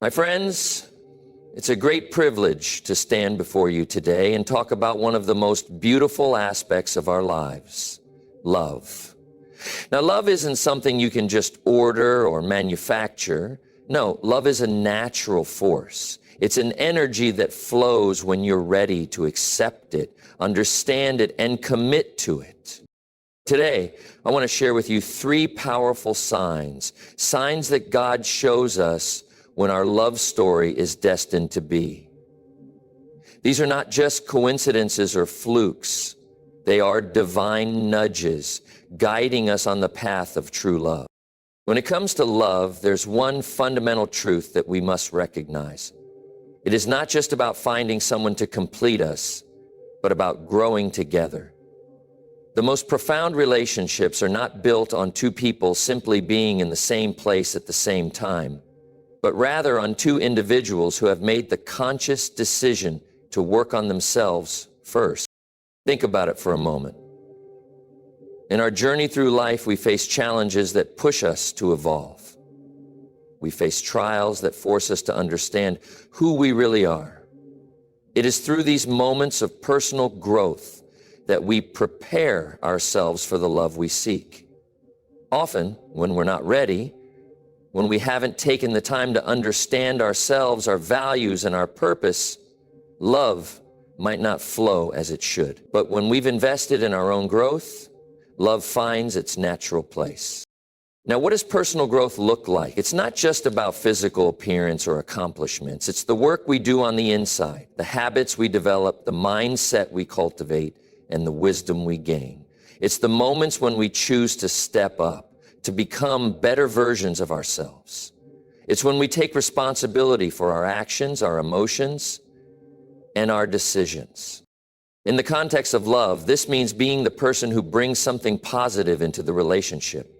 My friends, it's a great privilege to stand before you today and talk about one of the most beautiful aspects of our lives, love. Now, love isn't something you can just order or manufacture. No, love is a natural force. It's an energy that flows when you're ready to accept it, understand it, and commit to it. Today, I want to share with you 3 powerful signs that God shows us when our love story is destined to be. These are not just coincidences or flukes. They are divine nudges guiding us on the path of true love. When it comes to love, there's one fundamental truth that we must recognize. It is not just about finding someone to complete us, but about growing together. The most profound relationships are not built on 2 people simply being in the same place at the same time, but rather on 2 individuals who have made the conscious decision to work on themselves first. Think about it for a moment. In our journey through life, we face challenges that push us to evolve. We face trials that force us to understand who we really are. It is through these moments of personal growth that we prepare ourselves for the love we seek. Often, when we're not ready, when we haven't taken the time to understand ourselves, our values, and our purpose, love might not flow as it should. But when we've invested in our own growth, love finds its natural place. Now, what does personal growth look like? It's not just about physical appearance or accomplishments. It's the work we do on the inside, the habits we develop, the mindset we cultivate, and the wisdom we gain. It's the moments when we choose to step up, to become better versions of ourselves. It's when we take responsibility for our actions, our emotions, and our decisions. In the context of love, this means being the person who brings something positive into the relationship.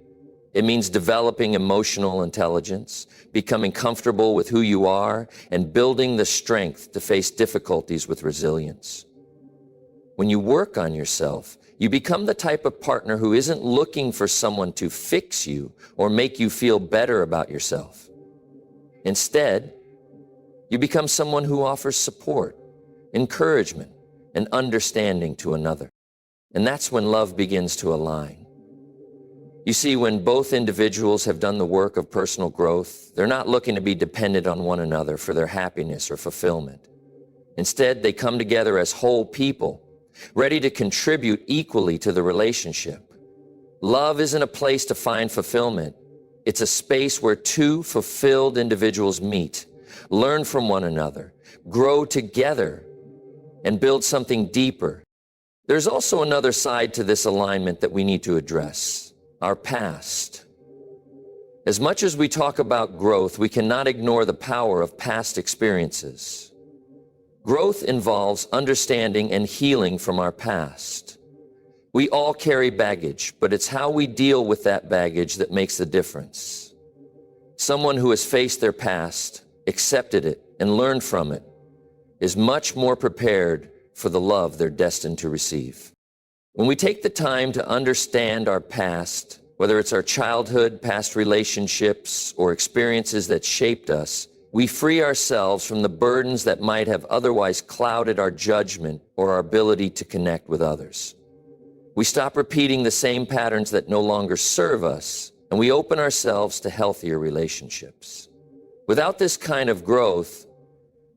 It means developing emotional intelligence, becoming comfortable with who you are, and building the strength to face difficulties with resilience. When you work on yourself, you become the type of partner who isn't looking for someone to fix you or make you feel better about yourself. Instead, you become someone who offers support, encouragement, and understanding to another. And that's when love begins to align. You see, when both individuals have done the work of personal growth, they're not looking to be dependent on one another for their happiness or fulfillment. Instead, they come together as whole people, ready to contribute equally to the relationship. Love isn't a place to find fulfillment. It's a space where 2 fulfilled individuals meet, learn from one another, grow together, and build something deeper. There's also another side to this alignment that we need to address: our past. As much as we talk about growth, we cannot ignore the power of past experiences. Growth involves understanding and healing from our past. We all carry baggage, but it's how we deal with that baggage that makes the difference. Someone who has faced their past, accepted it, and learned from it is much more prepared for the love they're destined to receive. When we take the time to understand our past, whether it's our childhood, past relationships, or experiences that shaped us, we free ourselves from the burdens that might have otherwise clouded our judgment or our ability to connect with others. We stop repeating the same patterns that no longer serve us, and we open ourselves to healthier relationships. Without this kind of growth,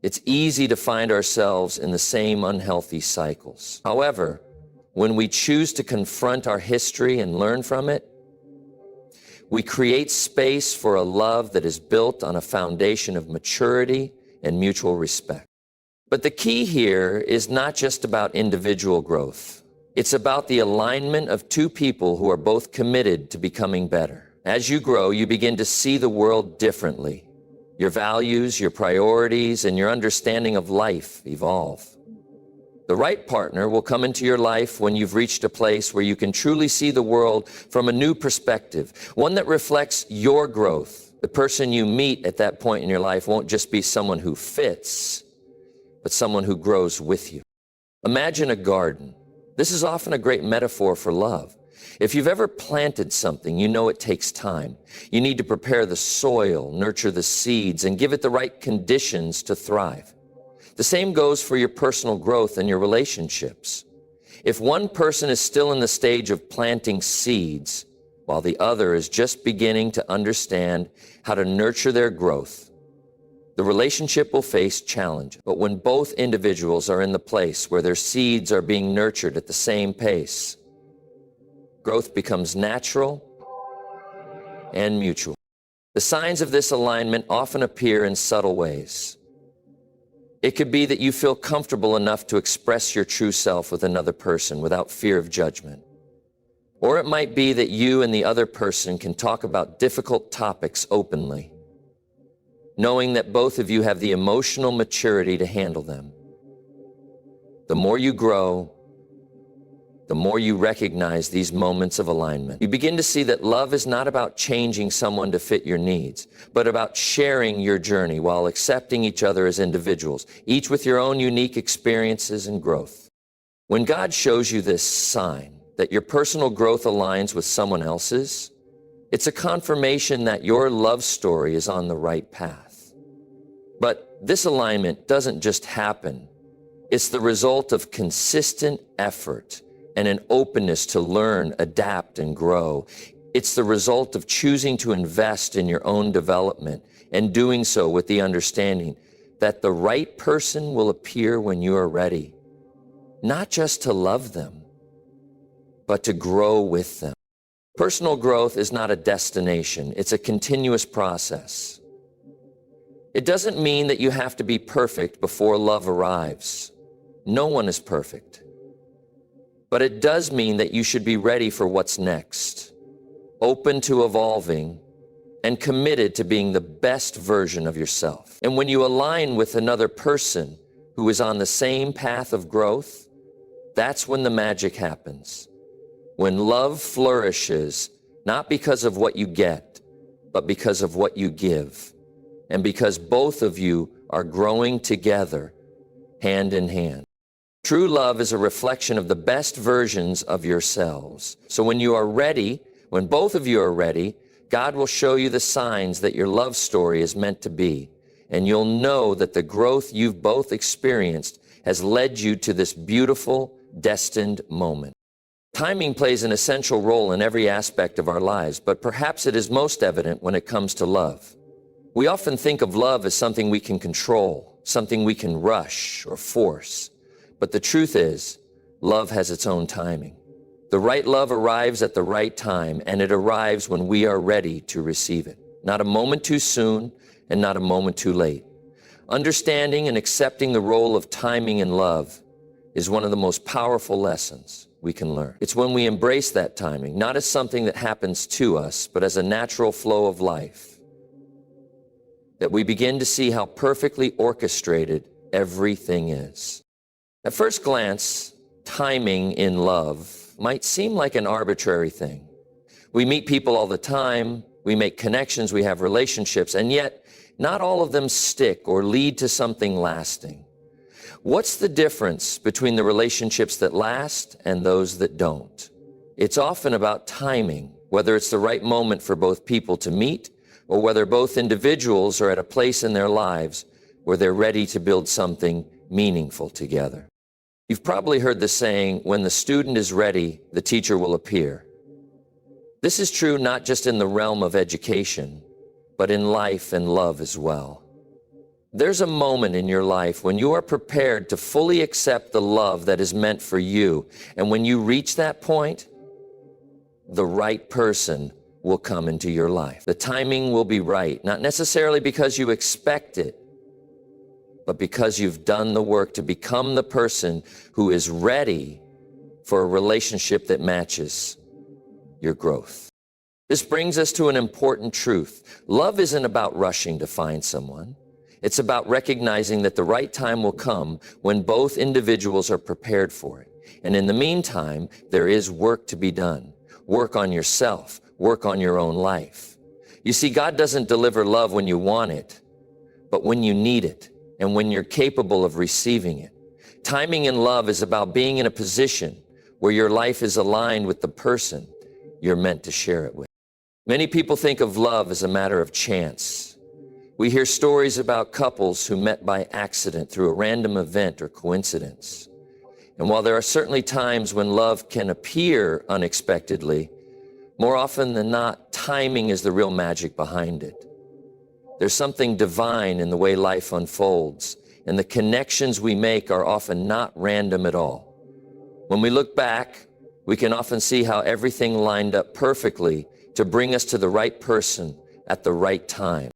it's easy to find ourselves in the same unhealthy cycles. However, when we choose to confront our history and learn from it, we create space for a love that is built on a foundation of maturity and mutual respect. But the key here is not just about individual growth. It's about the alignment of 2 people who are both committed to becoming better. As you grow, you begin to see the world differently. Your values, your priorities, and your understanding of life evolve. The right partner will come into your life when you've reached a place where you can truly see the world from a new perspective, one that reflects your growth. The person you meet at that point in your life won't just be someone who fits, but someone who grows with you. Imagine a garden. This is often a great metaphor for love. If you've ever planted something, you know it takes time. You need to prepare the soil, nurture the seeds, and give it the right conditions to thrive. The same goes for your personal growth and your relationships. If one person is still in the stage of planting seeds, while the other is just beginning to understand how to nurture their growth, the relationship will face challenge. But when both individuals are in the place where their seeds are being nurtured at the same pace, growth becomes natural and mutual. The signs of this alignment often appear in subtle ways. It could be that you feel comfortable enough to express your true self with another person without fear of judgment. Or it might be that you and the other person can talk about difficult topics openly, knowing that both of you have the emotional maturity to handle them. The more you grow, the more you recognize these moments of alignment. You begin to see that love is not about changing someone to fit your needs, but about sharing your journey while accepting each other as individuals, each with your own unique experiences and growth. When God shows you this sign that your personal growth aligns with someone else's, it's a confirmation that your love story is on the right path. But this alignment doesn't just happen. It's the result of consistent effort and an openness to learn, adapt, and grow. It's the result of choosing to invest in your own development and doing so with the understanding that the right person will appear when you are ready, not just to love them, but to grow with them. Personal growth is not a destination. It's a continuous process. It doesn't mean that you have to be perfect before love arrives. No one is perfect. But it does mean that you should be ready for what's next, open to evolving, and committed to being the best version of yourself. And when you align with another person who is on the same path of growth, that's when the magic happens. When love flourishes, not because of what you get, but because of what you give, and because both of you are growing together, hand in hand. True love is a reflection of the best versions of yourselves. So when you are ready, when both of you are ready, God will show you the signs that your love story is meant to be. And you'll know that the growth you've both experienced has led you to this beautiful, destined moment. Timing plays an essential role in every aspect of our lives, but perhaps it is most evident when it comes to love. We often think of love as something we can control, something we can rush or force. But the truth is, love has its own timing. The right love arrives at the right time, and it arrives when we are ready to receive it. Not a moment too soon, and not a moment too late. Understanding and accepting the role of timing in love is one of the most powerful lessons we can learn. It's when we embrace that timing, not as something that happens to us, but as a natural flow of life, that we begin to see how perfectly orchestrated everything is. At first glance, timing in love might seem like an arbitrary thing. We meet people all the time, we make connections, we have relationships, and yet not all of them stick or lead to something lasting. What's the difference between the relationships that last and those that don't? It's often about timing, whether it's the right moment for both people to meet or whether both individuals are at a place in their lives where they're ready to build something meaningful together. You've probably heard the saying, when the student is ready, the teacher will appear. This is true not just in the realm of education, but in life and love as well. There's a moment in your life when you are prepared to fully accept the love that is meant for you. And when you reach that point, the right person will come into your life. The timing will be right, not necessarily because you expect it, but because you've done the work to become the person who is ready for a relationship that matches your growth. This brings us to an important truth. Love isn't about rushing to find someone. It's about recognizing that the right time will come when both individuals are prepared for it. And in the meantime, there is work to be done. Work on yourself. Work on your own life. You see, God doesn't deliver love when you want it, but when you need it. And when you're capable of receiving it. Timing in love is about being in a position where your life is aligned with the person you're meant to share it with. Many people think of love as a matter of chance. We hear stories about couples who met by accident through a random event or coincidence. And while there are certainly times when love can appear unexpectedly, more often than not, timing is the real magic behind it. There's something divine in the way life unfolds, and the connections we make are often not random at all. When we look back, we can often see how everything lined up perfectly to bring us to the right person at the right time.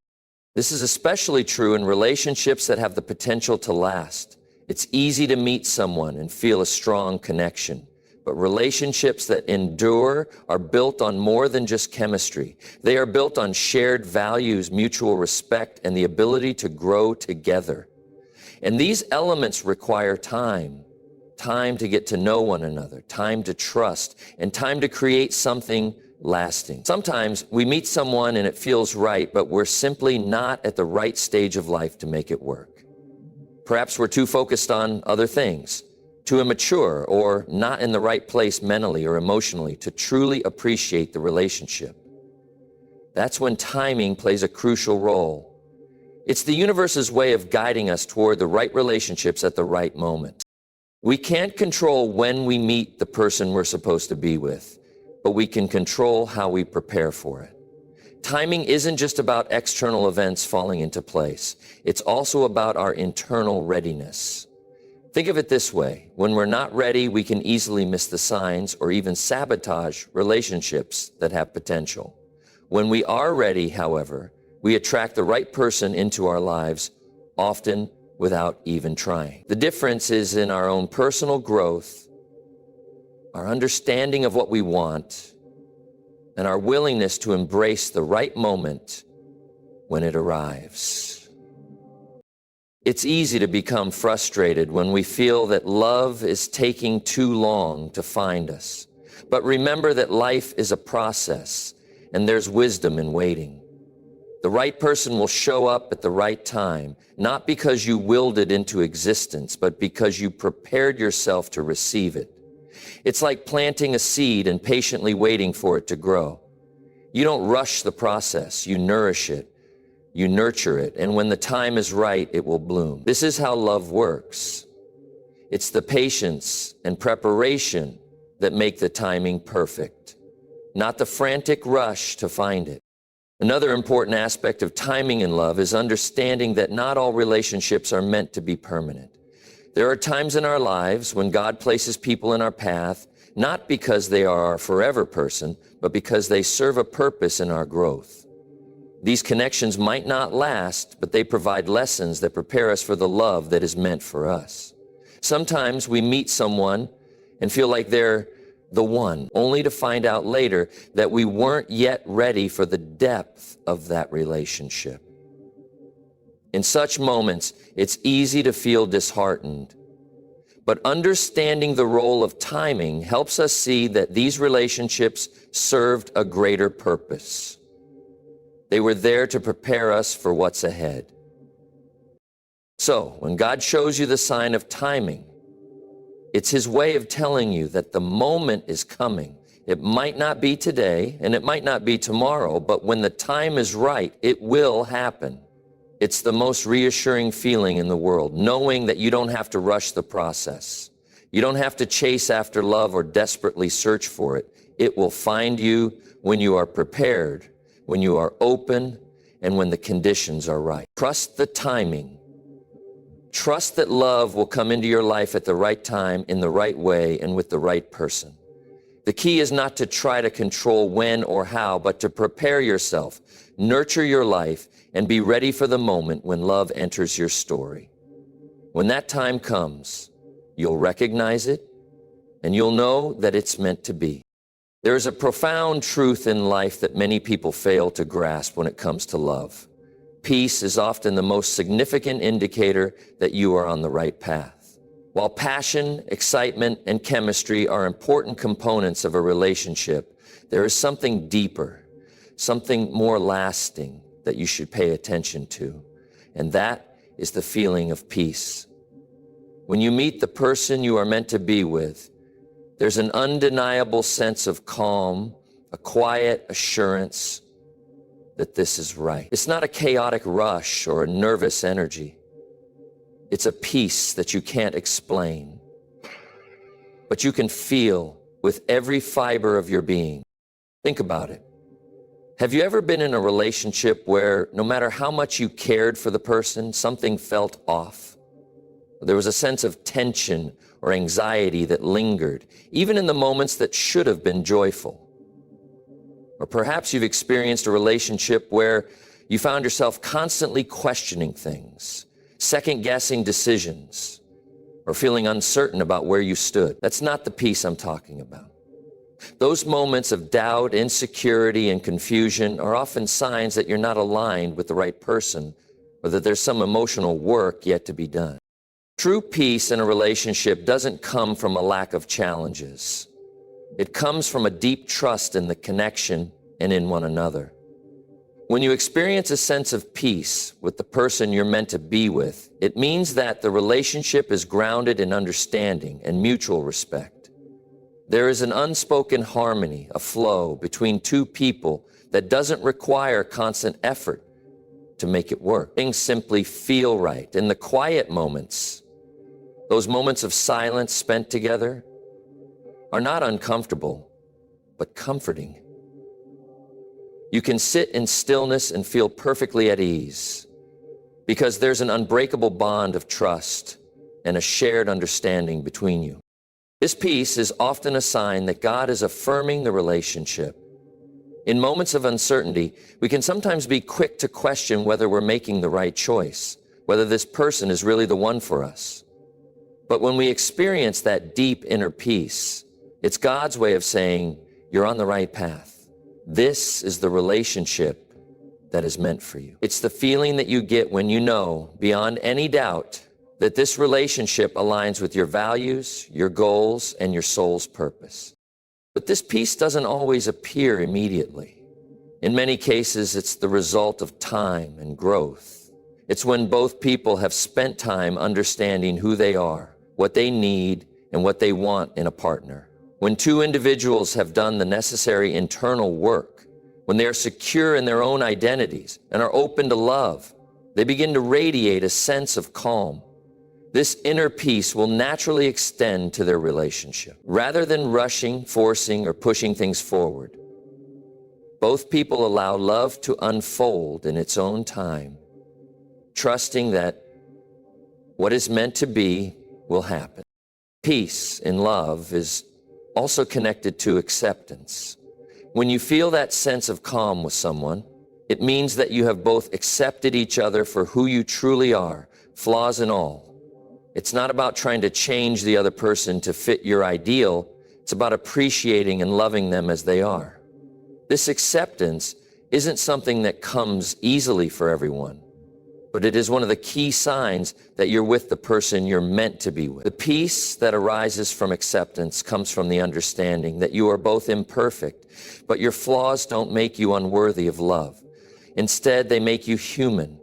This is especially true in relationships that have the potential to last. It's easy to meet someone and feel a strong connection, but relationships that endure are built on more than just chemistry. They are built on shared values, mutual respect, and the ability to grow together. And these elements require time to get to know one another, time to trust, and time to create something lasting. Sometimes we meet someone and it feels right, but we're simply not at the right stage of life to make it work. Perhaps we're too focused on other things, too immature, or not in the right place mentally or emotionally to truly appreciate the relationship. That's when timing plays a crucial role. It's the universe's way of guiding us toward the right relationships at the right moment. We can't control when we meet the person we're supposed to be with, but we can control how we prepare for it. Timing isn't just about external events falling into place. It's also about our internal readiness. Think of it this way. When we're not ready, we can easily miss the signs or even sabotage relationships that have potential. When we are ready, however, we attract the right person into our lives, often without even trying. The difference is in our own personal growth, our understanding of what we want, and our willingness to embrace the right moment when it arrives. It's easy to become frustrated when we feel that love is taking too long to find us. But remember that life is a process, and there's wisdom in waiting. The right person will show up at the right time, not because you willed it into existence, but because you prepared yourself to receive it. It's like planting a seed and patiently waiting for it to grow. You don't rush the process, you nourish it, you nurture it, and when the time is right, it will bloom. This is how love works. It's the patience and preparation that make the timing perfect, not the frantic rush to find it. Another important aspect of timing in love is understanding that not all relationships are meant to be permanent. There are times in our lives when God places people in our path, not because they are our forever person, but because they serve a purpose in our growth. These connections might not last, but they provide lessons that prepare us for the love that is meant for us. Sometimes we meet someone and feel like they're the one, only to find out later that we weren't yet ready for the depth of that relationship. In such moments, it's easy to feel disheartened. But understanding the role of timing helps us see that these relationships served a greater purpose. They were there to prepare us for what's ahead. So, when God shows you the sign of timing, it's His way of telling you that the moment is coming. It might not be today, and it might not be tomorrow, but when the time is right, it will happen. It's the most reassuring feeling in the world, knowing that you don't have to rush the process. You don't have to chase after love or desperately search for it. It will find you when you are prepared, when you are open, and when the conditions are right. Trust the timing. Trust that love will come into your life at the right time, in the right way, and with the right person. The key is not to try to control when or how, but to prepare yourself, nurture your life, and be ready for the moment when love enters your story. When that time comes, you'll recognize it, and you'll know that it's meant to be. There is a profound truth in life that many people fail to grasp when it comes to love. Peace is often the most significant indicator that you are on the right path. While passion, excitement, and chemistry are important components of a relationship, there is something deeper, something more lasting that you should pay attention to, and that is the feeling of peace. When you meet the person you are meant to be with, There's an undeniable sense of calm, a quiet assurance that this is right. It's not a chaotic rush or a nervous energy. It's a peace that you can't explain, but you can feel with every fiber of your being. Think about it. Have you ever been in a relationship where no matter how much you cared for the person, something felt off? There was a sense of tension or anxiety that lingered, even in the moments that should have been joyful. Or perhaps you've experienced a relationship where you found yourself constantly questioning things, second-guessing decisions, or feeling uncertain about where you stood. That's not the peace I'm talking about. Those moments of doubt, insecurity, and confusion are often signs that you're not aligned with the right person, or that there's some emotional work yet to be done. True peace in a relationship doesn't come from a lack of challenges. It comes from a deep trust in the connection and in one another. When you experience a sense of peace with the person you're meant to be with, it means that the relationship is grounded in understanding and mutual respect. There is an unspoken harmony, a flow between two people that doesn't require constant effort to make it work. Things simply feel right. In the quiet moments, those moments of silence spent together are not uncomfortable, but comforting. You can sit in stillness and feel perfectly at ease because there's an unbreakable bond of trust and a shared understanding between you. This peace is often a sign that God is affirming the relationship. In moments of uncertainty, we can sometimes be quick to question whether we're making the right choice, whether this person is really the one for us. But when we experience that deep inner peace, it's God's way of saying, you're on the right path. This is the relationship that is meant for you. It's the feeling that you get when you know, beyond any doubt, that this relationship aligns with your values, your goals, and your soul's purpose. But this peace doesn't always appear immediately. In many cases, it's the result of time and growth. It's when both people have spent time understanding who they are, what they need, and what they want in a partner. When two individuals have done the necessary internal work, when they are secure in their own identities and are open to love, they begin to radiate a sense of calm. This inner peace will naturally extend to their relationship. Rather than rushing, forcing, or pushing things forward, both people allow love to unfold in its own time, trusting that what is meant to be will happen. Peace in love is also connected to acceptance. When you feel that sense of calm with someone, it means that you have both accepted each other for who you truly are, flaws and all. It's not about trying to change the other person to fit your ideal. It's about appreciating and loving them as they are. This acceptance isn't something that comes easily for everyone, but it is one of the key signs that you're with the person you're meant to be with. The peace that arises from acceptance comes from the understanding that you are both imperfect, but your flaws don't make you unworthy of love. Instead, they make you human.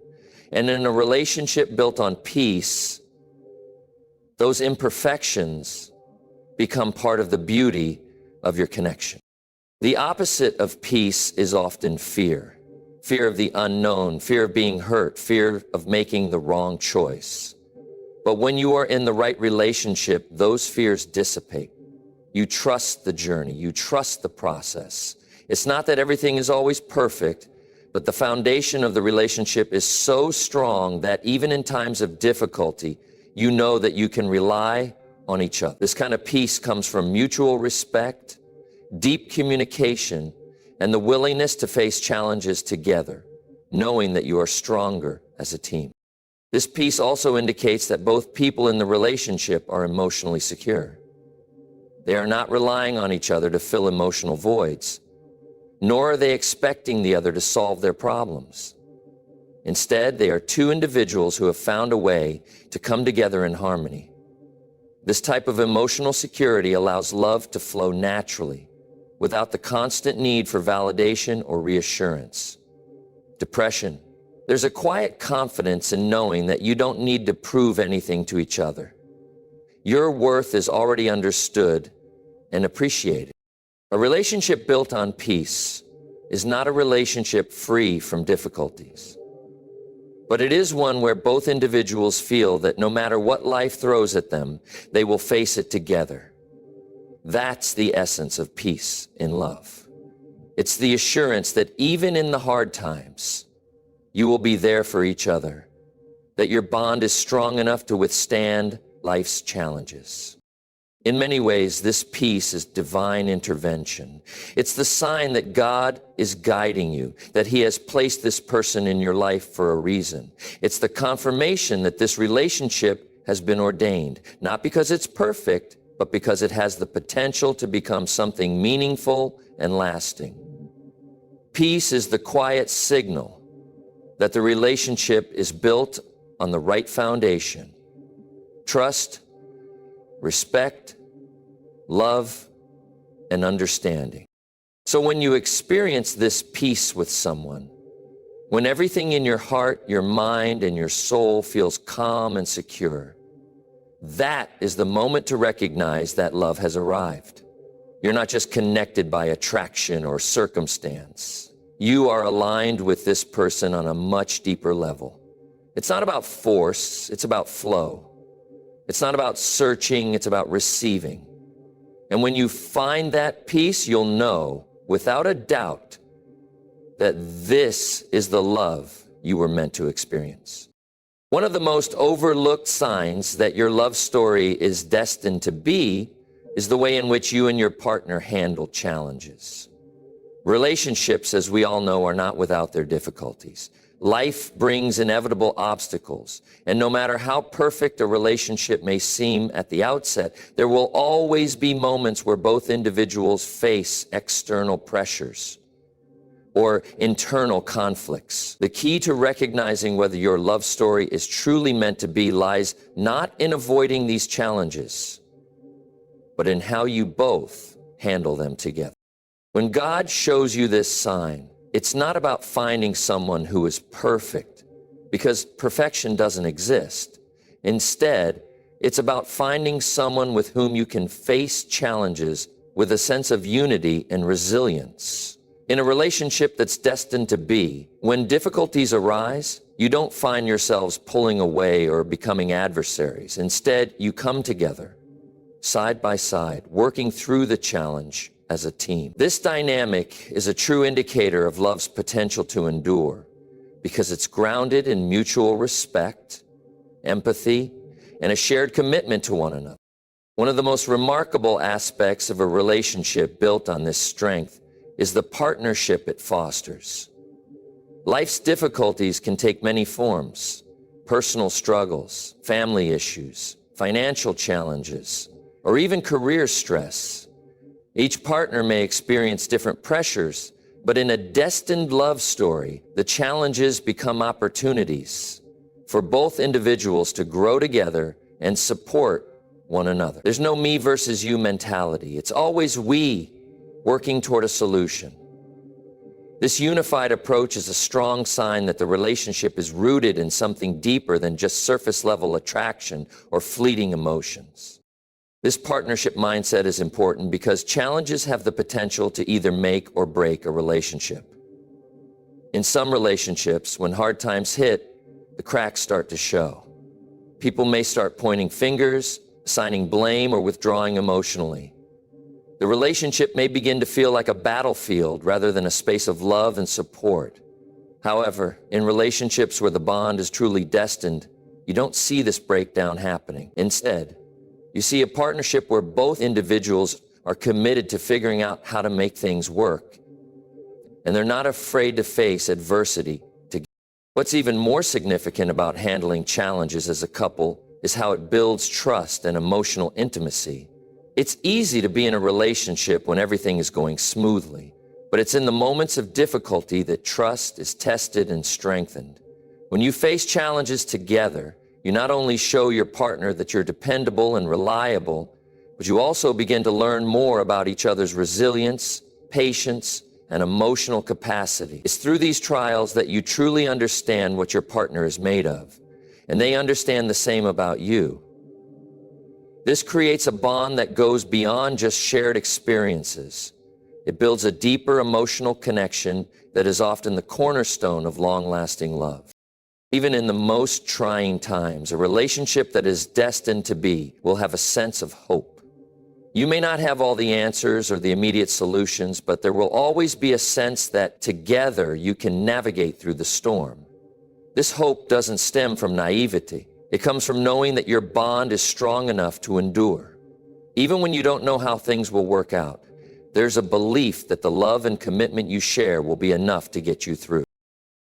And in a relationship built on peace, those imperfections become part of the beauty of your connection. The opposite of peace is often fear. Fear of the unknown, fear of being hurt, fear of making the wrong choice. But when you are in the right relationship, those fears dissipate. You trust the journey, you trust the process. It's not that everything is always perfect, but the foundation of the relationship is so strong that even in times of difficulty, you know that you can rely on each other. This kind of peace comes from mutual respect, deep communication, and the willingness to face challenges together, knowing that you are stronger as a team. This peace also indicates that both people in the relationship are emotionally secure. They are not relying on each other to fill emotional voids, nor are they expecting the other to solve their problems. Instead, they are two individuals who have found a way to come together in harmony. This type of emotional security allows love to flow naturally, without the constant need for validation or reassurance. Depression. There's a quiet confidence in knowing that you don't need to prove anything to each other. Your worth is already understood, and appreciated. A relationship built on peace is not a relationship free from difficulties, but it is one where both individuals feel that no matter what life throws at them, they will face it together. That's the essence of peace in love. It's the assurance that even in the hard times, you will be there for each other, that your bond is strong enough to withstand life's challenges. In many ways, this peace is divine intervention. It's the sign that God is guiding you, that He has placed this person in your life for a reason. It's the confirmation that this relationship has been ordained, not because it's perfect, but because it has the potential to become something meaningful and lasting. Peace is the quiet signal that the relationship is built on the right foundation: trust, respect, love, and understanding. So when you experience this peace with someone, when everything in your heart, your mind, and your soul feels calm and secure, that is the moment to recognize that love has arrived. You're not just connected by attraction or circumstance. You are aligned with this person on a much deeper level. It's not about force, it's about flow. It's not about searching, it's about receiving. And when you find that peace, you'll know, without a doubt, that this is the love you were meant to experience. One of the most overlooked signs that your love story is destined to be is the way in which you and your partner handle challenges. Relationships, as we all know, are not without their difficulties. Life brings inevitable obstacles, and no matter how perfect a relationship may seem at the outset, there will always be moments where both individuals face external pressures or internal conflicts. The key to recognizing whether your love story is truly meant to be lies not in avoiding these challenges, but in how you both handle them together. When God shows you this sign, it's not about finding someone who is perfect, because perfection doesn't exist. Instead, it's about finding someone with whom you can face challenges with a sense of unity and resilience. In a relationship that's destined to be, when difficulties arise, you don't find yourselves pulling away or becoming adversaries. Instead, you come together, side by side, working through the challenge as a team. This dynamic is a true indicator of love's potential to endure because it's grounded in mutual respect, empathy, and a shared commitment to one another. One of the most remarkable aspects of a relationship built on this strength is the partnership it fosters. Life's difficulties can take many forms: personal struggles, family issues, financial challenges, or even career stress. Each partner may experience different pressures, but in a destined love story, the challenges become opportunities for both individuals to grow together and support one another. There's no me versus you mentality. It's always we working toward a solution. This unified approach is a strong sign that the relationship is rooted in something deeper than just surface-level attraction or fleeting emotions. This partnership mindset is important because challenges have the potential to either make or break a relationship. In some relationships, when hard times hit, the cracks start to show. People may start pointing fingers, assigning blame, or withdrawing emotionally. The relationship may begin to feel like a battlefield rather than a space of love and support. However, in relationships where the bond is truly destined, you don't see this breakdown happening. Instead, you see a partnership where both individuals are committed to figuring out how to make things work, and they're not afraid to face adversity together. What's even more significant about handling challenges as a couple is how it builds trust and emotional intimacy. It's easy to be in a relationship when everything is going smoothly, but it's in the moments of difficulty that trust is tested and strengthened. When you face challenges together, you not only show your partner that you're dependable and reliable, but you also begin to learn more about each other's resilience, patience, and emotional capacity. It's through these trials that you truly understand what your partner is made of, and they understand the same about you. This creates a bond that goes beyond just shared experiences. It builds a deeper emotional connection that is often the cornerstone of long-lasting love. Even in the most trying times, a relationship that is destined to be will have a sense of hope. You may not have all the answers or the immediate solutions, but there will always be a sense that together you can navigate through the storm. This hope doesn't stem from naivety. It comes from knowing that your bond is strong enough to endure. Even when you don't know how things will work out, there's a belief that the love and commitment you share will be enough to get you through.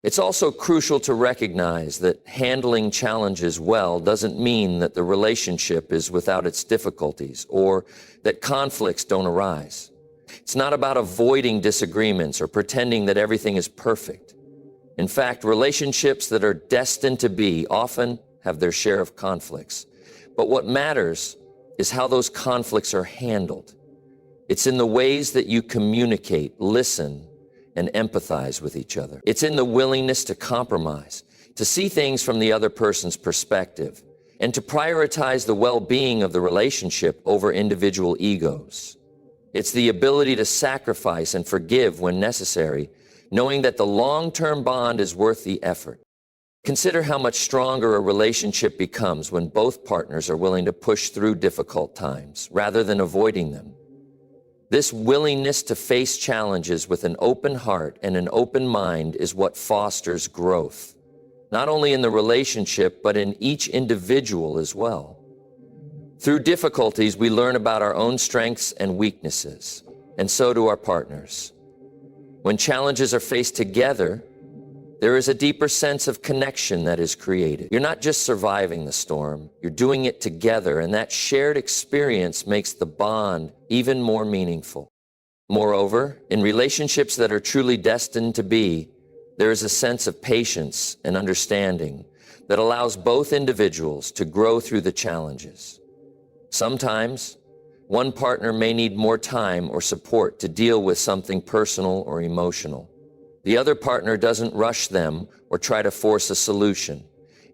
It's also crucial to recognize that handling challenges well doesn't mean that the relationship is without its difficulties or that conflicts don't arise. It's not about avoiding disagreements or pretending that everything is perfect. In fact, relationships that are destined to be often have their share of conflicts. But what matters is how those conflicts are handled. It's in the ways that you communicate, listen, and empathize with each other. It's in the willingness to compromise, to see things from the other person's perspective, and to prioritize the well-being of the relationship over individual egos. It's the ability to sacrifice and forgive when necessary, knowing that the long-term bond is worth the effort. Consider how much stronger a relationship becomes when both partners are willing to push through difficult times rather than avoiding them. This willingness to face challenges with an open heart and an open mind is what fosters growth, not only in the relationship, but in each individual as well. Through difficulties, we learn about our own strengths and weaknesses, and so do our partners. When challenges are faced together, there is a deeper sense of connection that is created. You're not just surviving the storm, you're doing it together, and that shared experience makes the bond even more meaningful. Moreover, in relationships that are truly destined to be, there is a sense of patience and understanding that allows both individuals to grow through the challenges. Sometimes, one partner may need more time or support to deal with something personal or emotional. The other partner doesn't rush them or try to force a solution.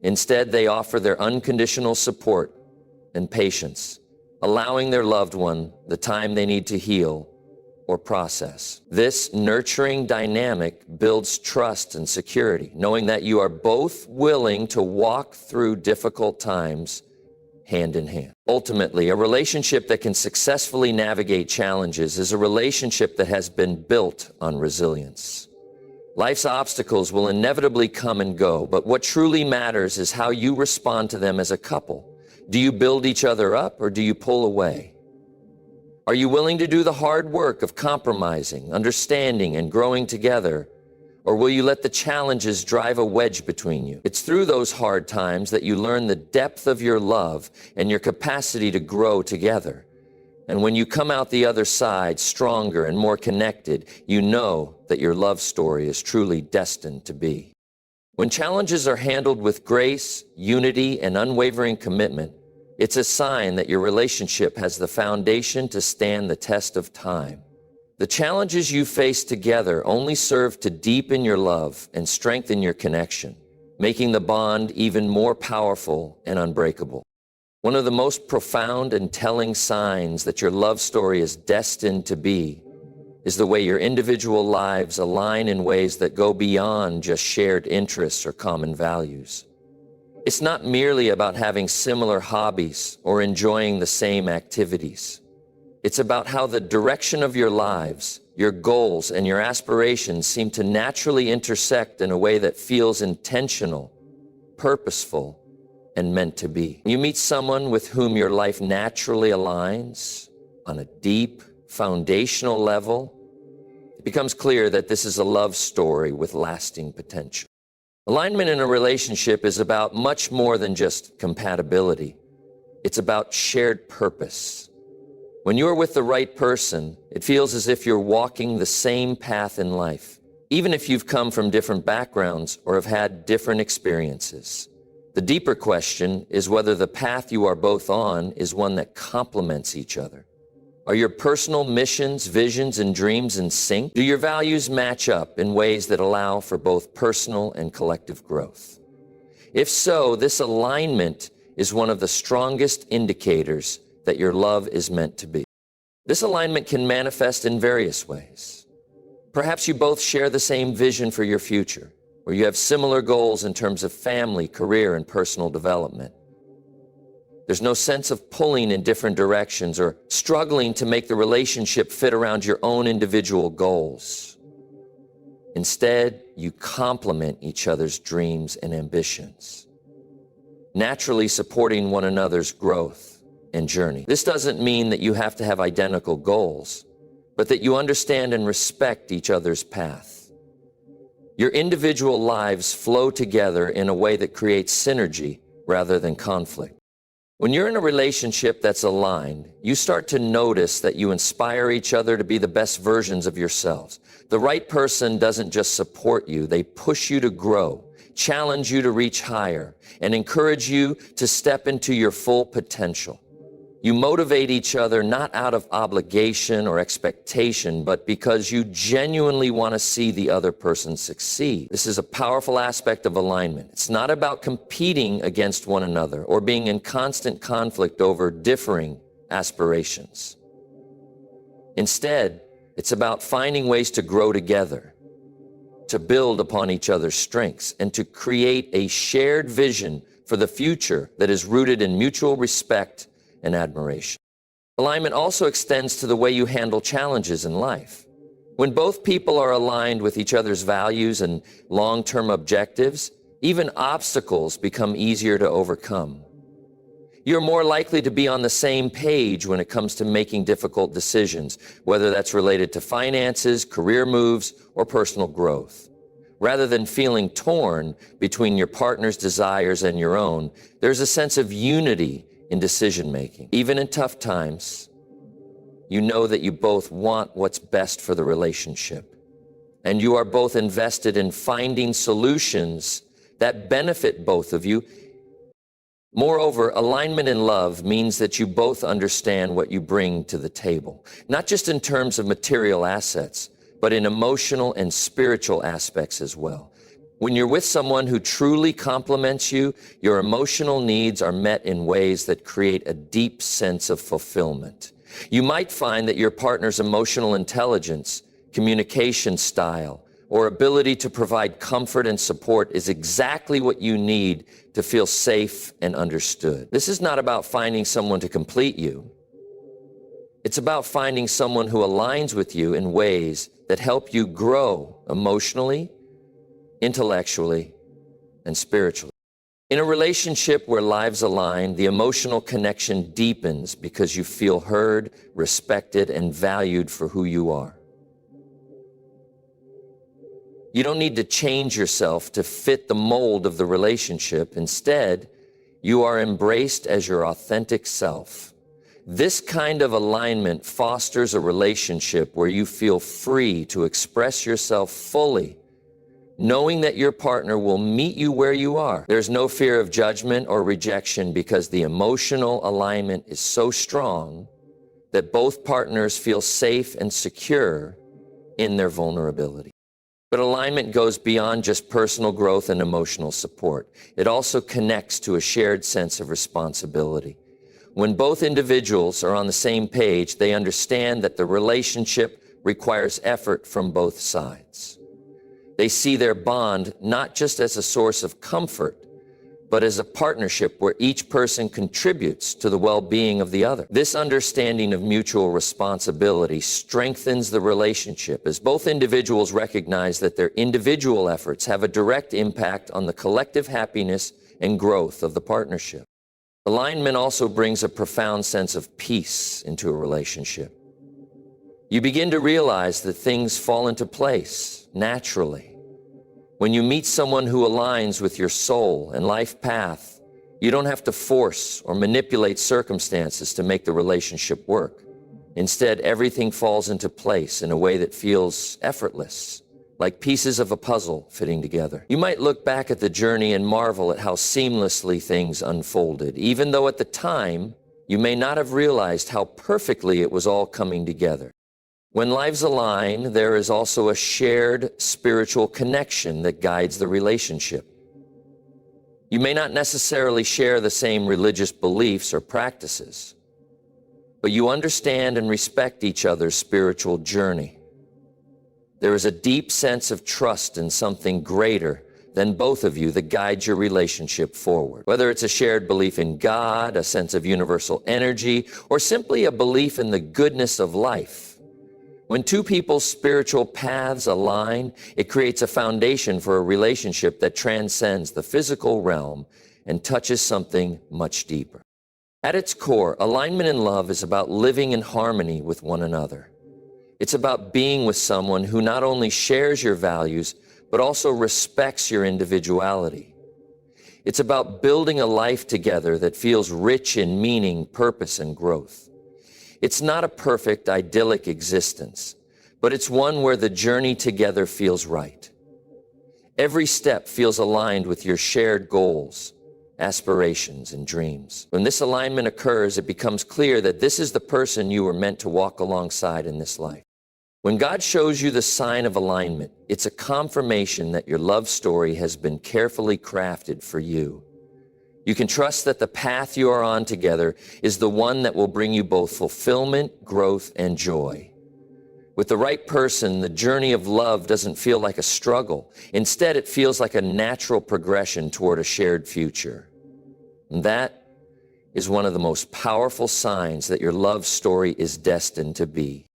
Instead, they offer their unconditional support and patience, allowing their loved one the time they need to heal or process. This nurturing dynamic builds trust and security, knowing that you are both willing to walk through difficult times hand in hand. Ultimately, a relationship that can successfully navigate challenges is a relationship that has been built on resilience. Life's obstacles will inevitably come and go, but what truly matters is how you respond to them as a couple. Do you build each other up or do you pull away? Are you willing to do the hard work of compromising, understanding, and growing together? Or will you let the challenges drive a wedge between you? It's through those hard times that you learn the depth of your love and your capacity to grow together. And when you come out the other side stronger and more connected, you know that your love story is truly destined to be. When challenges are handled with grace, unity, and unwavering commitment, it's a sign that your relationship has the foundation to stand the test of time. The challenges you face together only serve to deepen your love and strengthen your connection, making the bond even more powerful and unbreakable. One of the most profound and telling signs that your love story is destined to be is the way your individual lives align in ways that go beyond just shared interests or common values. It's not merely about having similar hobbies or enjoying the same activities. It's about how the direction of your lives, your goals, and your aspirations seem to naturally intersect in a way that feels intentional, purposeful, and meant to be. You meet someone with whom your life naturally aligns on a deep, foundational level. It becomes clear that this is a love story with lasting potential. Alignment in a relationship is about much more than just compatibility. It's about shared purpose. When you're with the right person, it feels as if you're walking the same path in life, even if you've come from different backgrounds or have had different experiences. The deeper question is whether the path you are both on is one that complements each other. Are your personal missions, visions, and dreams in sync? Do your values match up in ways that allow for both personal and collective growth? If so, this alignment is one of the strongest indicators that your love is meant to be. This alignment can manifest in various ways. Perhaps you both share the same vision for your future, or you have similar goals in terms of family, career, and personal development. There's no sense of pulling in different directions or struggling to make the relationship fit around your own individual goals. Instead, you complement each other's dreams and ambitions, naturally supporting one another's growth and journey. This doesn't mean that you have to have identical goals, but that you understand and respect each other's path. Your individual lives flow together in a way that creates synergy rather than conflict. When you're in a relationship that's aligned, you start to notice that you inspire each other to be the best versions of yourselves. The right person doesn't just support you, they push you to grow, challenge you to reach higher, and encourage you to step into your full potential. You motivate each other not out of obligation or expectation, but because you genuinely want to see the other person succeed. This is a powerful aspect of alignment. It's not about competing against one another or being in constant conflict over differing aspirations. Instead, it's about finding ways to grow together, to build upon each other's strengths, and to create a shared vision for the future that is rooted in mutual respect and admiration. Alignment also extends to the way you handle challenges in life. When both people are aligned with each other's values and long-term objectives, even obstacles become easier to overcome. You're more likely to be on the same page when it comes to making difficult decisions, whether that's related to finances, career moves, or personal growth. Rather than feeling torn between your partner's desires and your own, there's a sense of unity in decision-making. Even in tough times, you know that you both want what's best for the relationship, and you are both invested in finding solutions that benefit both of you. Moreover, alignment in love means that you both understand what you bring to the table, not just in terms of material assets, but in emotional and spiritual aspects as well. When you're with someone who truly complements you, your emotional needs are met in ways that create a deep sense of fulfillment. You might find that your partner's emotional intelligence, communication style, or ability to provide comfort and support is exactly what you need to feel safe and understood. This is not about finding someone to complete you. It's about finding someone who aligns with you in ways that help you grow emotionally, intellectually, and spiritually. In a relationship where lives align, the emotional connection deepens because you feel heard, respected, and valued for who you are. You don't need to change yourself to fit the mold of the relationship. Instead, you are embraced as your authentic self. This kind of alignment fosters a relationship where you feel free to express yourself fully, knowing that your partner will meet you where you are. There's no fear of judgment or rejection because the emotional alignment is so strong that both partners feel safe and secure in their vulnerability. But alignment goes beyond just personal growth and emotional support. It also connects to a shared sense of responsibility. When both individuals are on the same page, they understand that the relationship requires effort from both sides. They see their bond not just as a source of comfort, but as a partnership where each person contributes to the well-being of the other. This understanding of mutual responsibility strengthens the relationship as both individuals recognize that their individual efforts have a direct impact on the collective happiness and growth of the partnership. Alignment also brings a profound sense of peace into a relationship. You begin to realize that things fall into place naturally. When you meet someone who aligns with your soul and life path, you don't have to force or manipulate circumstances to make the relationship work. Instead, everything falls into place in a way that feels effortless, like pieces of a puzzle fitting together. You might look back at the journey and marvel at how seamlessly things unfolded, even though at the time, you may not have realized how perfectly it was all coming together. When lives align, there is also a shared spiritual connection that guides the relationship. You may not necessarily share the same religious beliefs or practices, but you understand and respect each other's spiritual journey. There is a deep sense of trust in something greater than both of you that guides your relationship forward. Whether it's a shared belief in God, a sense of universal energy, or simply a belief in the goodness of life. When two people's spiritual paths align, it creates a foundation for a relationship that transcends the physical realm and touches something much deeper. At its core, alignment in love is about living in harmony with one another. It's about being with someone who not only shares your values, but also respects your individuality. It's about building a life together that feels rich in meaning, purpose, and growth. It's not a perfect, idyllic existence, but it's one where the journey together feels right. Every step feels aligned with your shared goals, aspirations, and dreams. When this alignment occurs, it becomes clear that this is the person you were meant to walk alongside in this life. When God shows you the sign of alignment, it's a confirmation that your love story has been carefully crafted for you. You can trust that the path you are on together is the one that will bring you both fulfillment, growth, and joy. With the right person, the journey of love doesn't feel like a struggle. Instead, it feels like a natural progression toward a shared future. And that is one of the most powerful signs that your love story is destined to be.